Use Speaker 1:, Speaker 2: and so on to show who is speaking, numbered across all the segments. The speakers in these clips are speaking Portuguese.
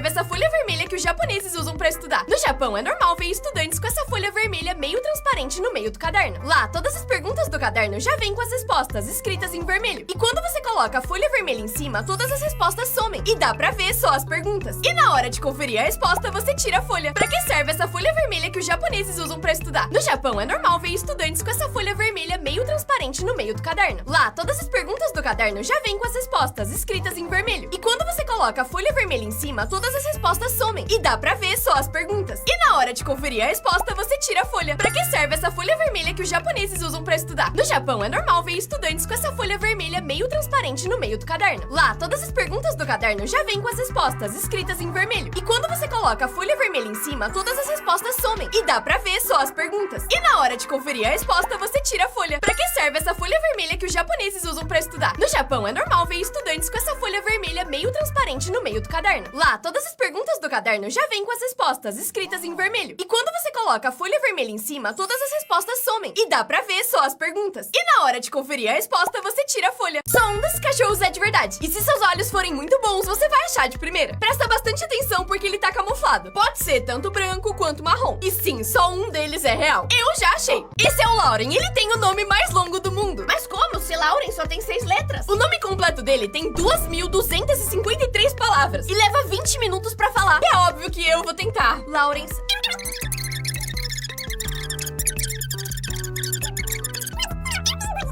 Speaker 1: serve essa folha vermelha que os japoneses usam pra estudar? No Japão, é normal ver estudantes com essa folha vermelha meio transparente no meio do caderno. Lá, todas as perguntas do caderno já vêm com as respostas escritas em vermelho. E quando você coloca a folha vermelha em cima, todas as respostas somem. E dá pra ver só as perguntas. E na hora de conferir a resposta, você tira a folha. Pra que serve essa folha vermelha que os japoneses usam pra estudar? No Japão, é normal ver estudantes com essa folha vermelha meio transparente no meio do caderno. Lá, todas as perguntas do caderno já vêm com as respostas escritas em vermelho. E quando você coloca a folha vermelha em cima, todas as respostas somem. E dá pra ver só as perguntas. E na hora de conferir a resposta, você tira a folha. Pra que serve essa folha vermelha que os japoneses usam pra estudar? No Japão, é normal ver estudantes com essa folha vermelha meio transparente no meio do caderno. Lá, todas as perguntas do caderno já vêm com as respostas escritas em vermelho. E quando você coloca a folha vermelha em cima, todas as respostas somem. E dá pra ver só as perguntas. E na hora de conferir a resposta, você tira a folha. Pra que serve essa folha vermelha que os japoneses usam pra estudar? No Japão, é normal ver estudantes com essa folha vermelha meio transparente no meio do caderno. Lá, todas as perguntas do caderno já vêm com as respostas escritas em vermelho. E quando você coloca a folha vermelha em cima, todas as respostas somem. E dá pra ver só as perguntas. E na hora de conferir a resposta, você tira a folha. Só um desses cachorros é de verdade. E se seus olhos forem muito bons, você vai achar de primeira. Presta bastante atenção porque ele tá camuflado. Pode ser tanto branco quanto marrom. E sim, só um deles é real. Eu já achei. Esse é o Lauren. Ele tem o nome mais longo do mundo. Mas como? Se Lauren só tem 6 letras. O nome completo dele tem 2.253 palavras. E leva 20 minutos pra falar. É óbvio que eu vou tentar. Lawrence...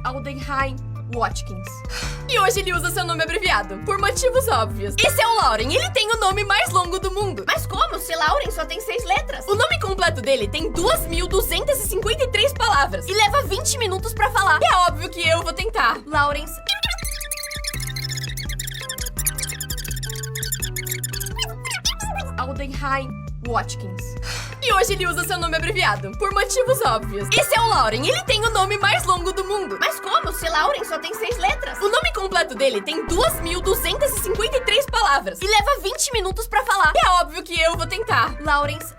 Speaker 1: Aldenheim Watkins. E hoje ele usa seu nome abreviado, por motivos óbvios. Esse é o Lauren, ele tem o nome mais longo do mundo. Mas como? Se Lauren só tem 6 letras. O nome completo dele tem 2.253 palavras. E leva 20 minutos pra falar. É óbvio que eu vou tentar. Lawrence... Aldenheim Watkins. E hoje ele usa seu nome abreviado, por motivos óbvios. Esse é o Lauren, ele tem o nome mais longo do mundo. Mas como? Se Lauren só tem 6 letras. O nome completo dele tem 2.253 palavras. E leva 20 minutos pra falar. É óbvio que eu vou tentar. Lawrence...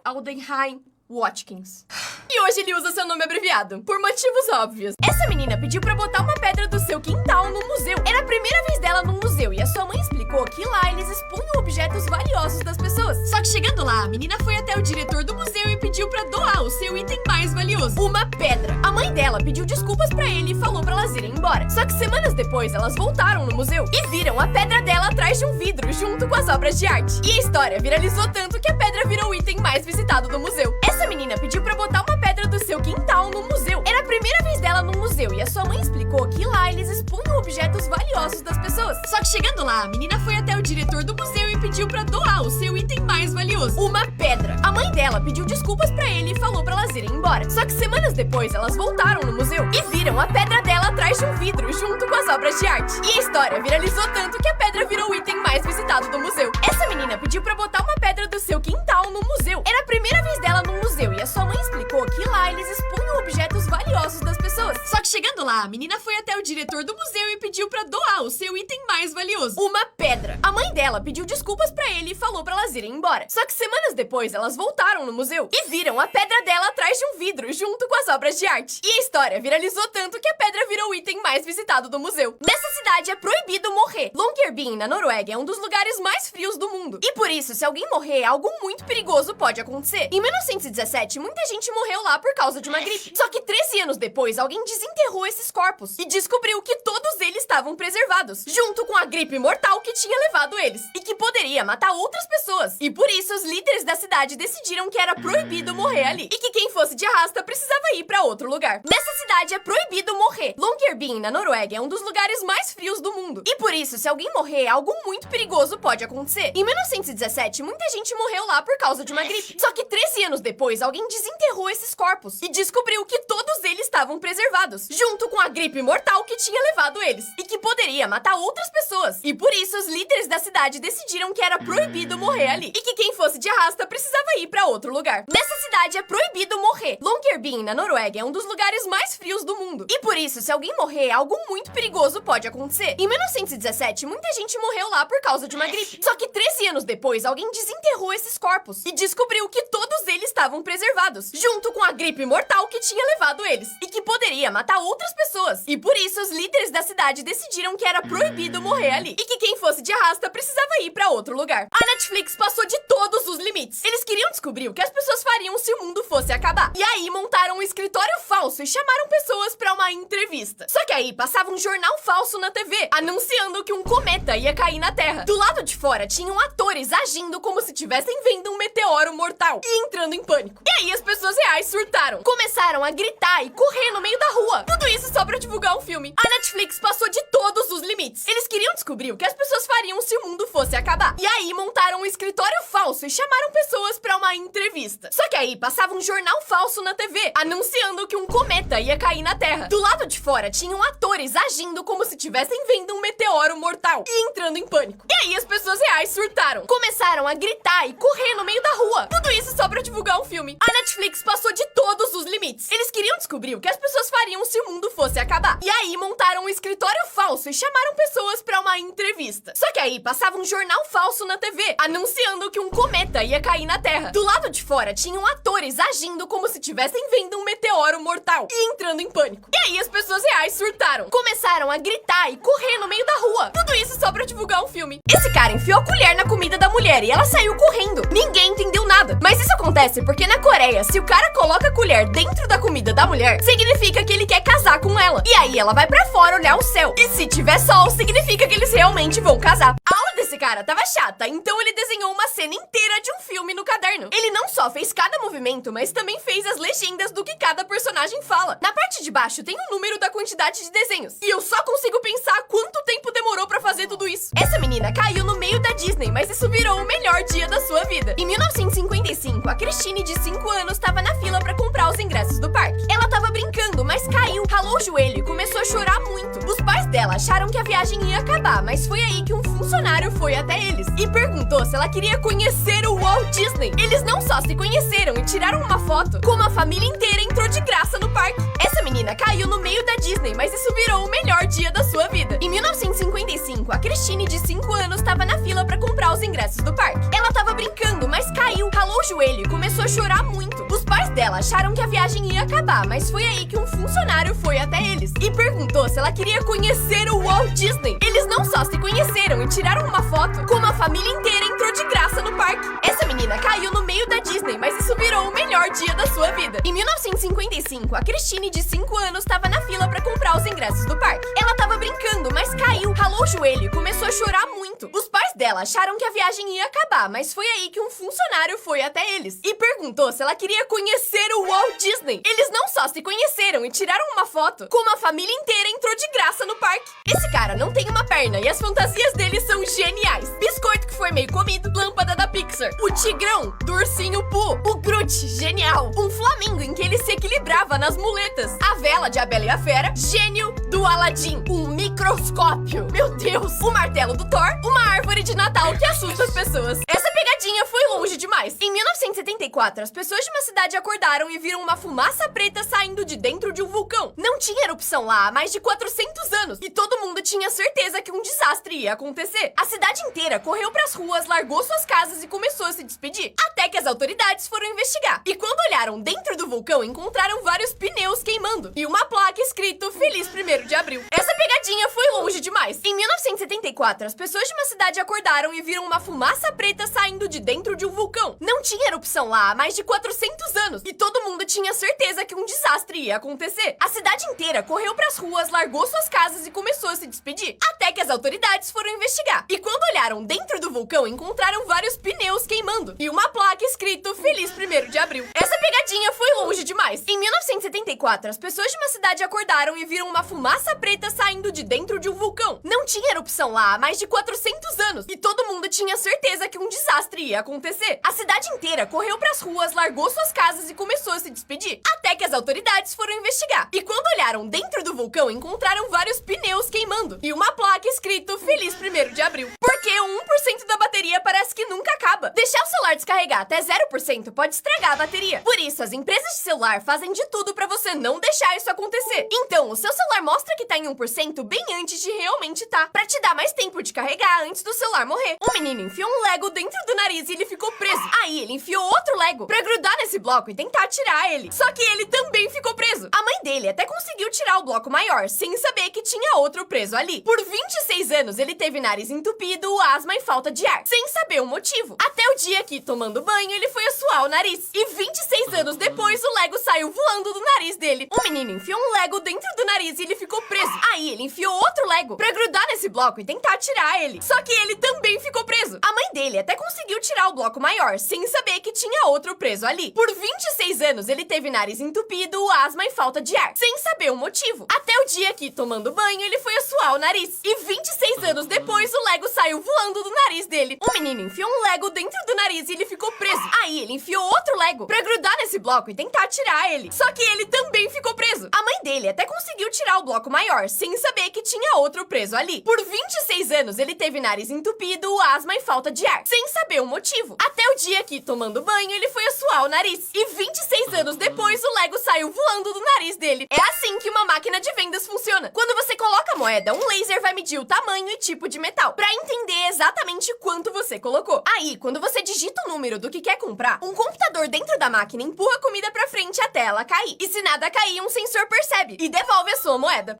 Speaker 1: Aldenheim Watkins. E hoje ele usa seu nome abreviado, por motivos óbvios. Essa menina pediu pra botar uma pedra do seu quintal no museu. Era a primeira vez dela no museu e a sua mãe explicou que lá eles expunham objetos valiosos das pessoas. Só que chegando lá, a menina foi até o diretor do museu e pediu pra doar o seu item mais valioso, uma pedra. A mãe dela pediu desculpas pra ele e falou pra elas irem embora. Só que semanas depois, elas voltaram no museu e viram a pedra dela atrás de um vidro junto com as obras de arte. E a história viralizou tanto que a pedra virou o item mais visitado do museu. Essa menina pediu pra botar uma pedra do seu quintal no museu. Era a primeira vez dela no museu e a sua mãe explicou que lá eles expunham objetos valiosos das pessoas. Só que chegando lá, a menina foi até o diretor do museu e pediu pra doar o seu item mais valioso, uma pedra. A mãe dela pediu desculpas pra ele e falou pra elas irem embora. Só que semanas depois, elas voltaram no museu e viram a pedra dela atrás de um vidro junto com as obras de arte. E a história viralizou tanto que a pedra virou o item mais visitado do museu. Essa menina pediu pra botar uma pedra do seu quintal no museu. Era a primeira vez dela no museu e a sua mãe explicou que lá eles expunham objetos valiosos das pessoas. Só que chegando lá, a menina foi até o diretor do museu e pediu pra doar o seu item mais valioso, uma pedra. A mãe dela pediu desculpas pra ele e falou pra elas irem embora. Só que semanas depois, elas voltaram no museu e viram a pedra dela atrás de um vidro junto com as obras de arte. E a história viralizou tanto que a pedra virou o item mais visitado do museu. Nessa cidade é proibido morrer. Longyearbyen, na Noruega, é um dos lugares mais frios do mundo. E por isso, se alguém morrer, algo muito perigoso pode acontecer. Em 1917, muita gente morreu lá por causa de uma gripe. Só que 13 anos depois, alguém desenterrou esses corpos e descobriu que todos eles estavam preservados, junto com a gripe mortal que tinha levado eles e que poderia matar outras pessoas. E por isso, os líderes da cidade decidiram que era proibido morrer ali e que quem fosse de arrasta precisava ir pra outro lugar. Nessa cidade é proibido morrer. Longyearbyen, na Noruega, é um dos lugares mais frios do mundo. E por isso, se alguém morrer, algo muito perigoso pode acontecer. Em 1917, muita gente morreu lá por causa de uma gripe. Só que 13 anos depois, alguém desenterrou esses corpos e descobriu que todos eles estavam preservados, junto com a gripe mortal que tinha levado eles e que poderia matar outras pessoas. E por isso, os líderes da cidade decidiram que era proibido morrer ali e que quem fosse de arrasta precisava ir pra outro lugar. Nessa cidade é proibido morrer. Longyearbyen, na Noruega, é um dos lugares mais frios do mundo. E por isso, se alguém morrer, algo muito perigoso pode acontecer. Em 1917, muita gente morreu lá por causa de uma gripe. Só que 13 anos depois, alguém desenterrou esses corpos e descobriu que todos eles estavam preservados, junto com a gripe mortal que tinha levado eles e que poderia poderia matar outras pessoas. E por isso, os líderes da cidade decidiram que era proibido morrer ali. E que quem fosse de arrasta precisava ir pra outro lugar. A Netflix passou de todos os limites. Eles queriam descobrir o que as pessoas fariam se o mundo fosse acabar. E aí montaram um escritório falso e chamaram pessoas pra uma entrevista. Só que aí passava um jornal falso na TV, anunciando que um cometa ia cair na Terra. Do lado de fora tinham atores agindo como se estivessem vendo um meteoro mortal e entrando em pânico. E aí as pessoas reais surtaram. Começaram a gritar e correr no meio da rua. Tudo isso só pra divulgar um filme. A Netflix passou de todos os limites. Eles queriam descobrir o que as pessoas fariam se o mundo fosse acabar. E aí montaram um escritório falso e chamaram pessoas pra uma entrevista. Só que aí passava um jornal falso na TV, anunciando que um cometa ia cair na Terra. Do lado de fora tinham atores agindo como se estivessem vendo um meteoro mortal e entrando em pânico. E aí as pessoas reais surtaram. Começaram a gritar e correr no meio da rua. Tudo isso só pra divulgar um filme. A Netflix passou de todos os limites. Eles queriam descobrir o que as pessoas fariam se o mundo fosse acabar. E aí montaram um escritório falso e chamaram pessoas pra uma entrevista. Só que aí passava um jornal falso na TV, anunciando que um cometa ia cair na Terra. Do lado de fora tinham atores agindo como se estivessem vendo um meteoro mortal e entrando em pânico. E aí as pessoas reais surtaram. Começaram a gritar e correr no meio da rua. Tudo isso só pra divulgar um filme. Esse cara enfiou a colher na comida da mulher e ela saiu correndo. Ninguém entendeu nada. Mas isso acontece porque na Coreia, se o cara coloca a colher dentro da comida da mulher, significa que ele quer casar com ela. E aí ela vai pra fora olhar o céu. E se tiver sol, significa que eles realmente vão casar. A aula desse cara tava chata, então ele desenhou uma cena inteira de um filme no caderno. Ele não só fez cada movimento, mas também fez as legendas do que cada personagem fala. Na parte de baixo tem um número da quantidade de desenhos. E eu só consigo pensar quanto tempo demorou pra fazer tudo isso. Essa menina caiu no meio da Disney, mas isso virou o melhor dia da sua vida. Em 1955, a Christine, de 5 anos, estava na fila pra comprar os ingressos do parque. Ela tava brincando, mas caiu, ralou o joelho e começou a chorar muito. Os pais dela acharam que a viagem ia acabar, mas foi aí que um funcionário foi até eles e perguntou se ela queria conhecer o Walt Disney. Eles não só se conheceram e tiraram uma foto, como a família inteira entrou de graça no parque. Essa menina caiu no meio da Disney, mas isso virou o melhor dia da sua vida. Em 1955, a Christine, de 5 anos, estava na fila pra comprar os ingressos do parque. Ela tava brincando, mas caiu, ralou o joelho e começou a chorar muito. Os pais dela acharam que a viagem ia acabar, mas foi aí que um funcionário foi até eles e perguntou se ela queria conhecer o Walt Disney. Eles não só se conheceram e tiraram uma foto, como a família inteira entrou de graça no parque. Essa menina caiu no meio da Disney, mas isso virou o melhor dia da sua vida. Em 1955, a Christine, de 5 anos, estava na fila pra comprar os ingressos do parque. Ela tava brincando, mas caiu, ralou o joelho e começou a chorar muito. Os pais dela acharam que a viagem ia acabar, mas foi aí que um funcionário foi até eles e perguntou se ela queria conhecer o Walt Disney. Eles não só se conheceram e tiraram uma foto, como a família inteira entrou de graça no parque. Esse cara não tem uma perna e as fantasias dele são geniais. Biscoito que foi meio comido, lâmpada da Pixar, o tigrão do Ursinho Pooh, o Groot, genial, um flamingo em que ele se equilibrava nas muletas, a vela de A Bela e a Fera, gênio do Aladdin, um microscópio, meu Deus, o martelo do Thor, uma árvore de Natal que assusta as pessoas. Essa pegadinha foi longe demais. Em 1974, as pessoas de uma cidade acordaram e viram uma fumaça preta saindo de dentro de um vulcão. Não tinha erupção lá há mais de 400 anos e todo mundo tinha certeza que um desastre ia acontecer. A cidade inteira correu pras ruas, largou suas casas e começou a se despedir, até que as autoridades foram investigar. E quando olharam dentro do vulcão, encontraram vários pneus queimando e uma placa escrito Feliz 1º de Abril. Essa pegadinha foi longe demais. Em 1974, as pessoas de uma cidade acordaram e viram uma fumaça preta saindo de dentro de um vulcão. Não tinha erupção lá há mais de 400 anos e todo mundo tinha certeza que um desastre ia acontecer. A cidade inteira correu pras ruas, largou suas casas e começou a se despedir, até que as autoridades foram investigar. E quando olharam dentro do vulcão, encontraram vários pneus queimando e uma placa escrito Feliz 1º de Abril. Essa pegadinha foi longe demais. Em 1974, as pessoas de uma cidade acordaram e viram uma fumaça preta saindo de dentro de um vulcão. Não tinha erupção lá há mais de 400 anos e todo mundo tinha certeza que um desastre ia acontecer. A cidade inteira correu pras ruas, largou suas casas e começou a se despedir, até que as autoridades foram investigar. E quando olharam dentro do vulcão, encontraram vários pneus queimando e uma placa escrito Feliz 1º de Abril. Porque o 1% da bateria parece que nunca acaba. Deixar o celular descarregar até 0% pode estragar a bateria. Por isso, as empresas de celular fazem de tudo pra você não deixar isso acontecer. Então, o seu celular mostra que tá em 1% bem antes de realmente tá, pra te dar mais tempo de carregar antes do celular morrer. Um menino enfiou um Lego dentro do nariz e ele ficou preso. Aí ele enfiou outro Lego pra grudar nesse bloco e tentar tirar ele. Só que ele também ficou preso. A mãe dele até conseguiu tirar o bloco maior, sem saber que tinha outro preso ali. Por 26 anos, ele teve nariz entupido, asma e falta de ar, sem saber o motivo. Até o dia que, tomando banho, ele foi assoar o nariz. E 26 anos depois, o Lego saiu voando do nariz dele. Um menino enfiou um Lego dentro do nariz e ele ficou preso. Aí ele enfiou outro Lego pra grudar nesse bloco e tentar tirar ele. Só que ele também ficou preso. A mãe dele até conseguiu tirar o bloco maior, sem saber que tinha outro preso ali. Por 26 anos, ele teve nariz entupido, asma e falta de ar, sem saber o motivo. Até o dia que, tomando banho, ele foi assoar o nariz. E 26 anos depois, o Lego saiu voando do nariz dele. Um menino enfiou um Lego dentro do nariz e ele ficou preso. Aí ele enfiou outro Lego pra grudar nesse bloco e tentar tirar ele. Só que ele também ficou preso. A mãe dele até conseguiu tirar o bloco maior, sem saber que tinha outro preso ali. Por 26 anos, ele teve nariz entupido, asma e falta de ar, sem saber o motivo. Até o dia que, tomando banho, ele foi assoar o nariz. E 26 anos depois, o Lego saiu voando do nariz dele. É assim que uma máquina de vendas funciona. Quando você coloca a moeda, um laser vai medir o tamanho e tipo de metal, pra entender exatamente quanto você colocou. Aí, quando você digita o número do que quer comprar, um computador dentro da máquina empurra a comida pra frente até ela cair. E se nada cair, um sensor percebe e devolve a sua moeda.